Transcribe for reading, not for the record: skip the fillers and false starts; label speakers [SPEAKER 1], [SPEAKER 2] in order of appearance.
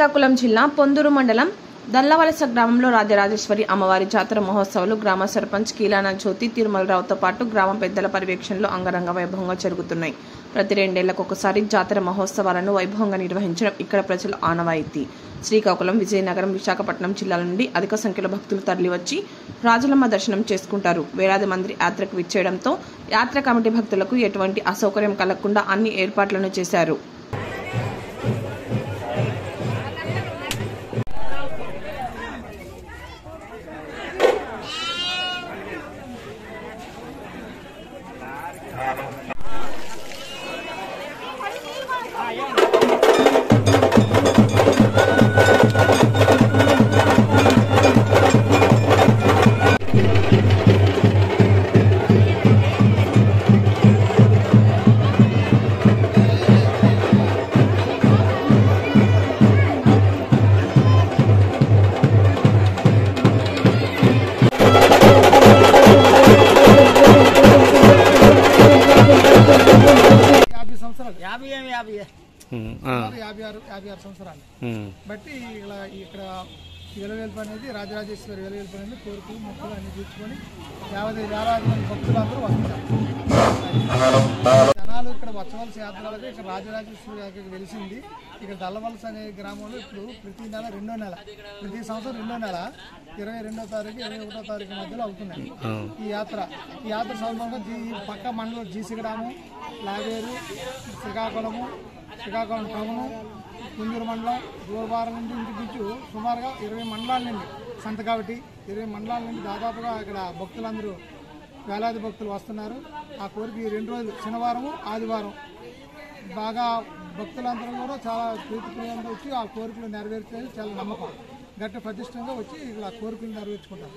[SPEAKER 1] శ్రీకాకుళం జిల్లా పొందూరు మండలం దల్లవలస గ్రామంలో రాజరాజేశ్వరి అమ్మవారి జాతర మహోత్సవాలు గ్రామ సర్పంచ్ కీలాన జ్యోతి తిరుమలరావుతో పాటు గ్రామ పెద్దల పర్యవేక్షణలో అంగరంగ వైభవంగా జరుగుతున్నాయి. ప్రతి 2 ఏళ్లకు ఒకసారి జాతర మహోత్సవాలను వైభవంగా నిర్వహించడం ఇక్కడ ప్రజల ఆనవాయితీ. శ్రీకాకుళం, విజయనగరం, విశాఖపట్నం జిల్లాల నుండి అధిక సంఖ్యలో భక్తులు తరలివచ్చి రాజులమ్మ దర్శనం చేసుకుంటారు. వేలాది మంది యాత్రకు విచ్చేయడంతో యాత్ర కమిటీ భక్తులకు ఎటువంటి అసౌకర్యం కలగకుండా అన్ని ఏర్పాట్లను చేశారు.
[SPEAKER 2] బట్టి ఇక్కడ వెలవేల్పు అనేది రాజరాజేశ్వరి వెలవేల్పు అనేది కోరికలు మొక్కలు అన్ని తీర్చుకొని 50,000 మంది భక్తులు అందరూ వస్తున్నారు. జనాలు ఇక్కడ వచ్చవలస యాత్రలకు ఇక్కడ రాజరాజేశ్వరి వెలిసింది. ఇక్కడ దల్లవలస అనే గ్రామంలో ఇప్పుడు ప్రతి నెల 2వ నెల, ప్రతి సంవత్సరం 2వ నెల 22వ తారీఖు 21వ తారీఖు మధ్యలో అవుతున్నాయి ఈ యాత్ర. ఈ యాత్ర సందర్భంగా పక్క మండలం జీసి గ్రామం, లావేరు, శ్రీకాకుళం టౌను, పొందూరు మండలం, దూరభారం నుండి ఇంటికి సుమారుగా 20 మండలాల నుండి కాబట్టి 20 మండలాల నుండి దాదాపుగా ఇక్కడ భక్తులందరూ వేలాది భక్తులు వస్తున్నారు. ఆ కోరిక 2 రోజులు శనివారం, ఆదివారం బాగా భక్తులందరూ కూడా చాలా ప్రీతిప్రియంగా వచ్చి ఆ కోరికలు నెరవేర్చేది చాలా నమ్మకం. గట్టి ప్రతిష్టంగా వచ్చి ఇక్కడ కోరికలు నెరవేర్చుకుంటారు.